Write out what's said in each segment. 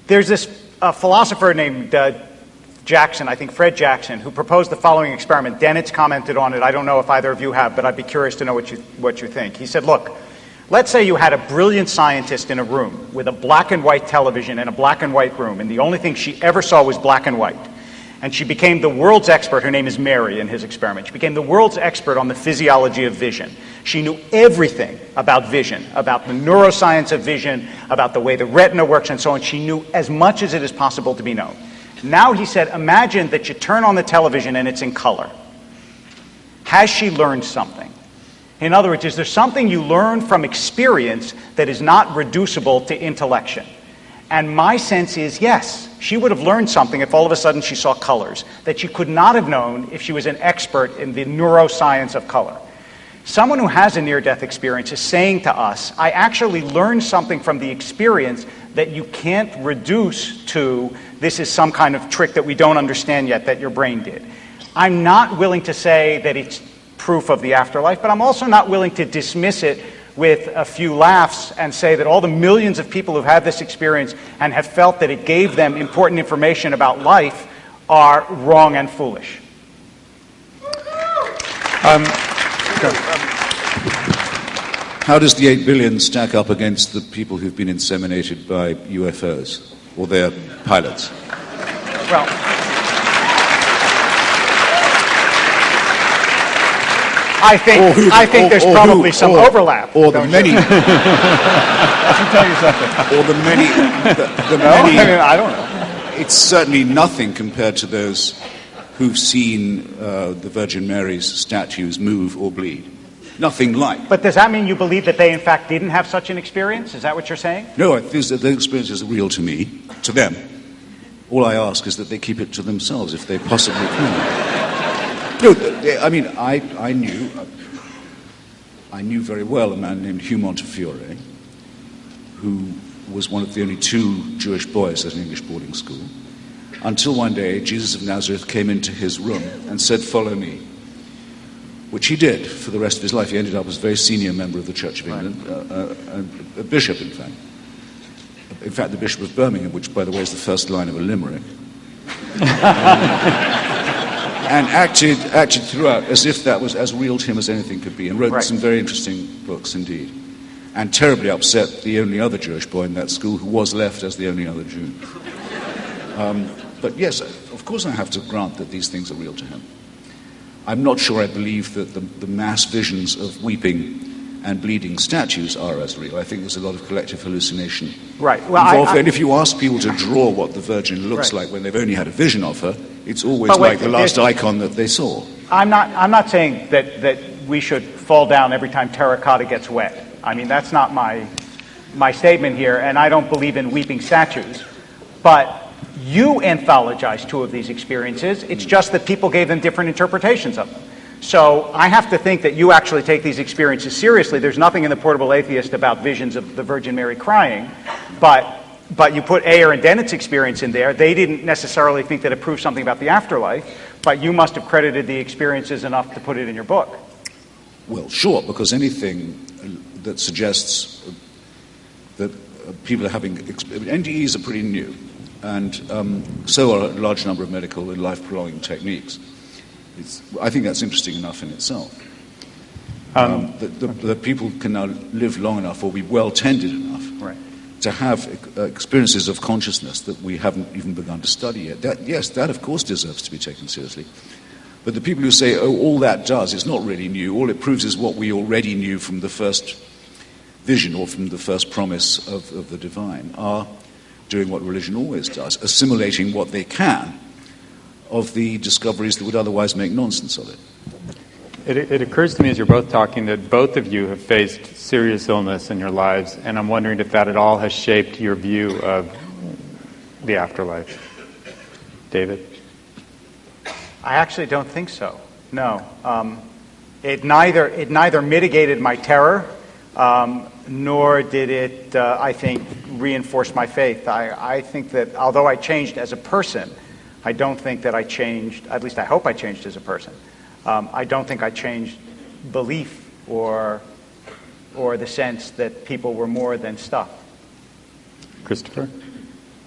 There's this philosopher named Jackson, I think Fred Jackson, who proposed the following experiment. Dennett's commented on it. I don't know if either of you have, but I'd be curious to know what you think. He said, look, let's say you had a brilliant scientist in a room with a black and white television in a black and white room, and the only thing she ever saw was black and white. And she became the world's expert. Her name is Mary in his experiment. She became the world's expert on the physiology of vision. She knew everything about vision, about the neuroscience of vision, about the way the retina works and so on. She knew as much as it is possible to be known. Now, he said, imagine that you turn on the television and it's in color. Has she learned something? In other words, is there something you learn from experience that is not reducible to intellection? And my sense is yes. She would have learned something if all of a sudden she saw colors that she could not have known if she was an expert in the neuroscience of color. Someone who has a near-death experience is saying to us, I actually learned something from the experience that you can't reduce to this is some kind of trick that we don't understand yet that your brain did. I'm not willing to say that it's proof of the afterlife, but I'm also not willing to dismiss it with a few laughs and say that all the millions of people who've had this experience and have felt that it gave them important information about life are wrong and foolish. How does the 8 billion stack up against the people who've been inseminated by UFOs or their pilots? Well, I think there's probably some overlap. Or the many. I can tell you something. Or the many. I mean, I don't know. It's certainly nothing compared to those who've seen the Virgin Mary's statues move or bleed. Nothing like. But does that mean you believe that they, in fact, didn't have such an experience? Is that what you're saying? No, I think that their experience is real to me, to them. All I ask is that they keep it to themselves if they possibly can. No, I mean, I knew very well a man named Hugh Montefiore, who was one of the only 2 Jewish boys at an English boarding school, until one day Jesus of Nazareth came into his room and said, "Follow me," which he did for the rest of his life. He ended up as a very senior member of the Church of England, a bishop, in fact. In fact, the Bishop of Birmingham, which, by the way, is the first line of a limerick. And acted throughout as if that was as real to him as anything could be, and wrote some very interesting books indeed. And terribly upset the only other Jewish boy in that school who was left as the only other Jew. But yes, of course I have to grant that these things are real to him. I'm not sure I believe that the mass visions of weeping and bleeding statues are as real. I think there's a lot of collective hallucination involved. And if you ask people to draw what the Virgin looks like when they've only had a vision of her, it's always like the last icon that they saw. I'm not saying that we should fall down every time terracotta gets wet. I mean, that's not my statement here, and I don't believe in weeping statues. But you anthologized 2 of these experiences. It's just that people gave them different interpretations of them. So I have to think that you actually take these experiences seriously. There's nothing in the Portable Atheist about visions of the Virgin Mary crying, but you put Ayer and Dennett's experience in there. They didn't necessarily think that it proved something about the afterlife, but you must have credited the experiences enough to put it in your book. Well, sure, because anything that suggests that people are having... NDEs are pretty new, and so are a large number of medical and life-prolonging techniques. I think that's interesting enough in itself. That people can now live long enough or be well-tended enough to have experiences of consciousness that we haven't even begun to study yet. That of course deserves to be taken seriously. But the people who say, oh, all that does, it's not really new, all it proves is what we already knew from the first vision or from the first promise of the divine, are doing what religion always does, assimilating what they can of the discoveries that would otherwise make nonsense of it. It occurs to me as you're both talking that both of you have faced serious illness in your lives, and I'm wondering if that at all has shaped your view of the afterlife. David? I actually don't think so, no. It neither mitigated my terror, nor did it, I think, reinforce my faith. I think that although I changed as a person, I don't think that I changed, at least I hope I changed as a person. I don't think I changed belief or the sense that people were more than stuff. Christopher?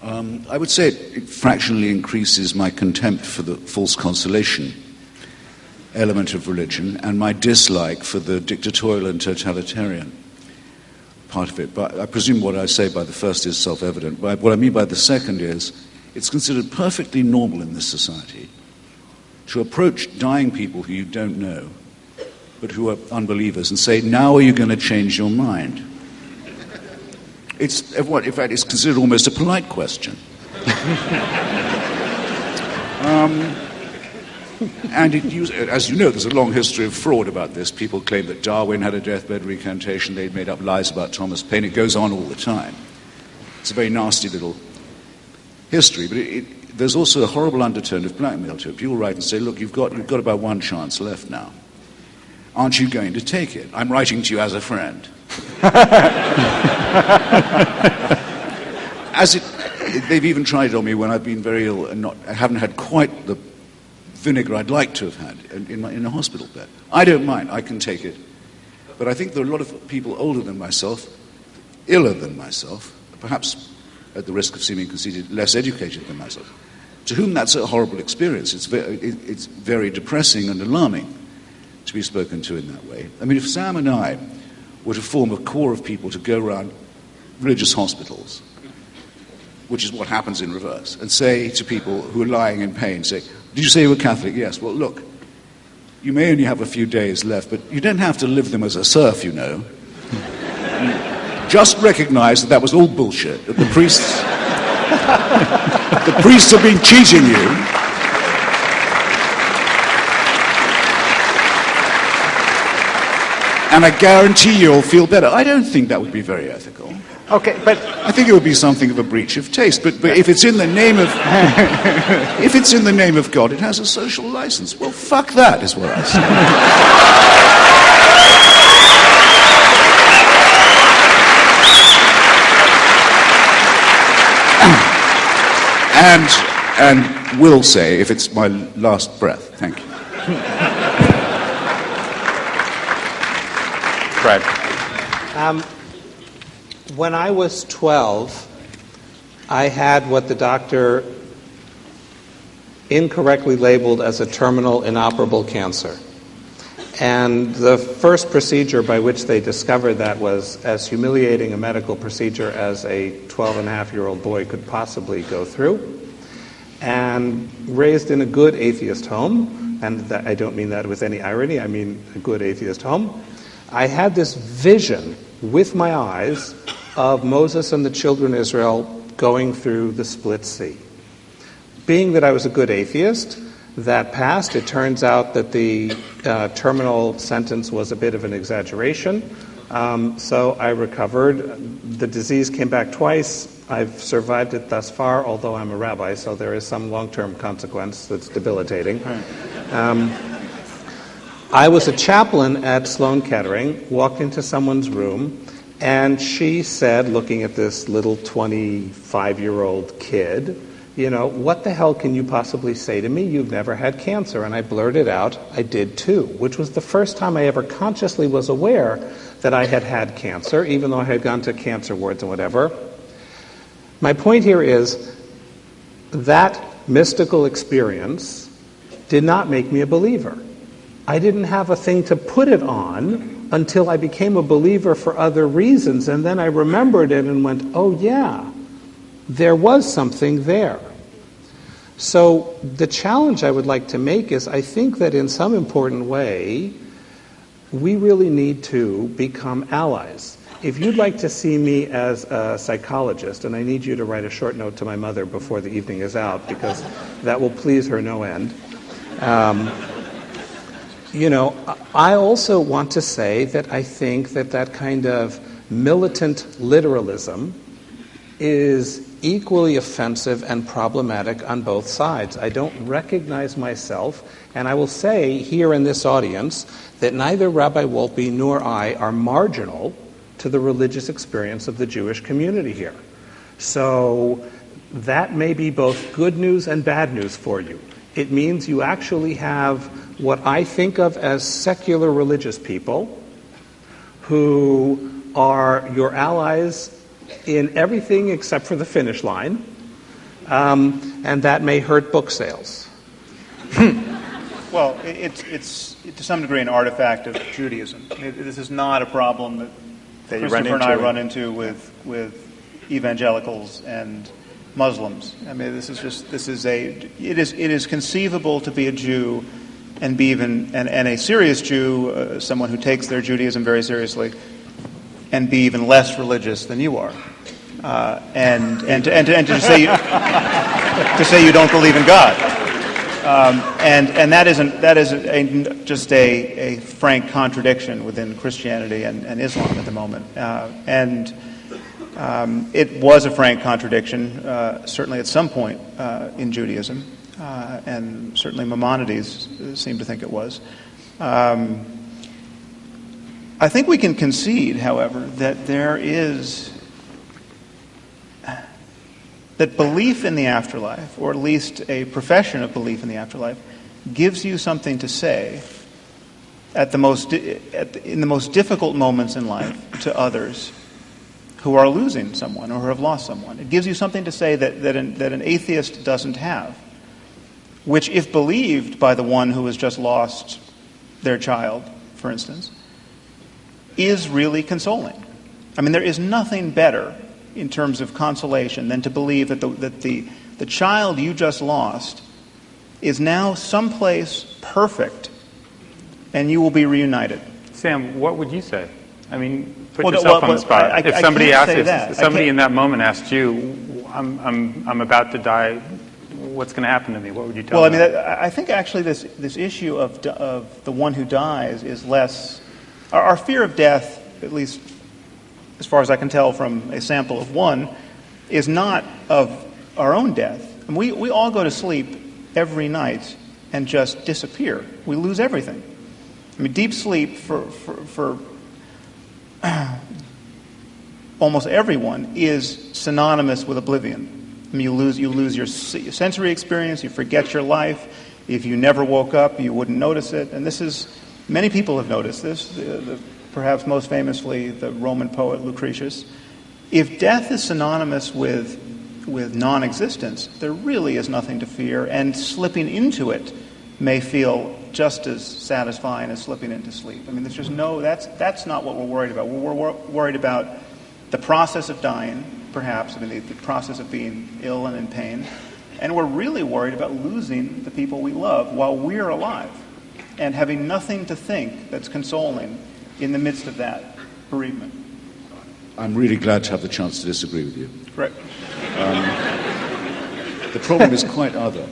I would say it fractionally increases my contempt for the false consolation element of religion and my dislike for the dictatorial and totalitarian part of it. But I presume what I say by the first is self-evident. But what I mean by the second is it's considered perfectly normal in this society to approach dying people who you don't know, but who are unbelievers, and say, now are you going to change your mind? In fact, it's considered almost a polite question. And as you know, there's a long history of fraud about this. People claim that Darwin had a deathbed recantation. They'd made up lies about Thomas Paine. It goes on all the time. It's a very nasty little history, but there's also a horrible undertone of blackmail to it. People write and say, look, you've got about one chance left now. Aren't you going to take it? I'm writing to you as a friend. They've even tried it on me when I've been very ill and I haven't had quite the vinegar I'd like to have had in a hospital bed. I don't mind, I can take it. But I think there are a lot of people older than myself, iller than myself, perhaps at the risk of seeming conceited, less educated than myself, to whom that's a horrible experience. It's very depressing and alarming to be spoken to in that way. I mean, if Sam and I were to form a core of people to go around religious hospitals, which is what happens in reverse, and say to people who are lying in pain, say, did you say you were Catholic? Yes. Well, look, you may only have a few days left, but you don't have to live them as a serf, you know. Just recognize that was all bullshit, that the priests have been cheating you. And I guarantee you'll feel better. I don't think that would be very ethical. Okay, but I think it would be something of a breach of taste. But if it's in the name of if it's in the name of God, it has a social license. Well, fuck that, is what I say. And will say, if it's my last breath. Thank you. Fred. When I was 12, I had what the doctor incorrectly labeled as a terminal inoperable cancer. And the first procedure by which they discovered that was as humiliating a medical procedure as a 12-and-a-half-year-old boy could possibly go through. And raised in a good atheist home, and I don't mean that with any irony, I mean a good atheist home, I had this vision with my eyes of Moses and the children of Israel going through the split sea. Being that I was a good atheist, that passed. It turns out that the terminal sentence was a bit of an exaggeration. So I recovered. The disease came back twice. I've survived it thus far, although I'm a rabbi, so there is some long-term consequence that's debilitating. I was a chaplain at Sloan Kettering, walked into someone's room, and she said, looking at this little 25-year-old kid, you know, what the hell can you possibly say to me? You've never had cancer. And I blurted out, I did too, which was the first time I ever consciously was aware that I had had cancer, even though I had gone to cancer wards and whatever. My point here is that mystical experience did not make me a believer. I didn't have a thing to put it on until I became a believer for other reasons, and then I remembered it and went, oh yeah, there was something there. So the challenge I would like to make is I think that in some important way, we really need to become allies. If you'd like to see me as a psychologist, and I need you to write a short note to my mother before the evening is out, because that will please her no end. You know, I also want to say that I think that that kind of militant literalism is equally offensive and problematic on both sides. I don't recognize myself, and I will say here in this audience that neither Rabbi Wolpe nor I are marginal to the religious experience of the Jewish community here. So that may be both good news and bad news for you. It means you actually have what I think of as secular religious people who are your allies in everything except for the finish line, and that may hurt book sales. Well, it's to some degree an artifact of Judaism. This is not a problem that Christopher and I run into with evangelicals and Muslims. I mean, it is conceivable to be a Jew and be even and a serious Jew, someone who takes their Judaism very seriously, and be even less religious than you are, and to say you don't believe in God, and that is just a frank contradiction within Christianity and Islam at the moment, and it was a frank contradiction certainly at some point in Judaism, and certainly Maimonides seemed to think it was. I think we can concede, however, that that belief in the afterlife, or at least a profession of belief in the afterlife, gives you something to say in the most difficult moments in life to others who are losing someone or who have lost someone. It gives you something to say that an atheist doesn't have, which, if believed by the one who has just lost their child, for instance, is really consoling. I mean, there is nothing better in terms of consolation than to believe that the child you just lost is now someplace perfect and you will be reunited. Sam, what would you say? I mean, put yourself on the spot. If somebody in that moment asked you, I'm about to die, what's going to happen to me? What would you tell them? Well, I mean, I think actually this issue of the one who dies is less... Our fear of death, at least as far as I can tell from a sample of one, is not of our own death. And we all go to sleep every night and just disappear. We lose everything. I mean, deep sleep for almost everyone is synonymous with oblivion. I mean, you lose your sensory experience, you forget your life. If you never woke up, you wouldn't notice it. And many people have noticed this, perhaps most famously the Roman poet Lucretius. If death is synonymous with non-existence, there really is nothing to fear, and slipping into it may feel just as satisfying as slipping into sleep. I mean, there's just that's not what we're worried about. We're worried about the process of dying, perhaps, I mean, the process of being ill and in pain, and we're really worried about losing the people we love while we're alive, and having nothing to think that's consoling in the midst of that bereavement. I'm really glad to have the chance to disagree with you. Right. The problem is quite other.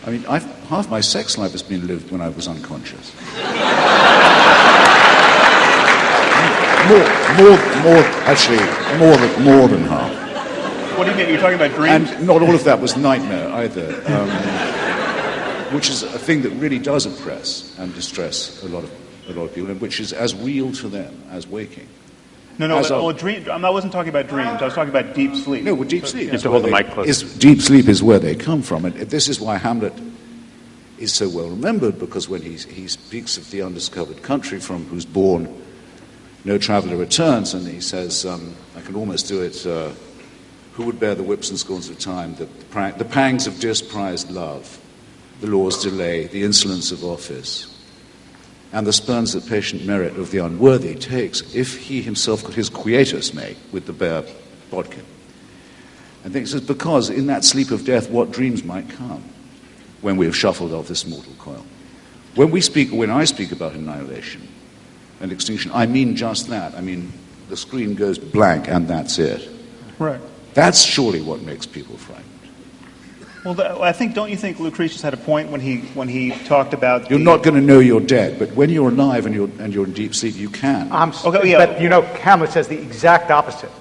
I mean, half my sex life has been lived when I was unconscious. more than half. What do you mean? You're talking about dreams? And not all of that was nightmare either. Which is a thing that really does oppress and distress a lot of people, and which is as real to them as waking. Dream. I wasn't talking about dreams. I was talking about deep sleep. No, well, deep sleep. You have to hold the mic closer. Deep sleep is where they come from, and this is why Hamlet is so well remembered, because when he speaks of the undiscovered country from whose bourne no traveller returns, and he says, I can almost do it. Who would bear the whips and scorns of time, the pangs of disprized love, the law's delay, the insolence of office, and the spurns that patient merit of the unworthy takes, if he himself could his quietus make with the bare bodkin. And he says, because in that sleep of death, what dreams might come when we have shuffled off this mortal coil. When I speak about annihilation and extinction, I mean just that. I mean, the screen goes blank and that's it. Right. That's surely what makes people frightened. Well, don't you think Lucretius had a point when he talked about... You're not going to know you're dead, but when you're alive and you're in deep sleep, you can. But, Hamlet says the exact opposite.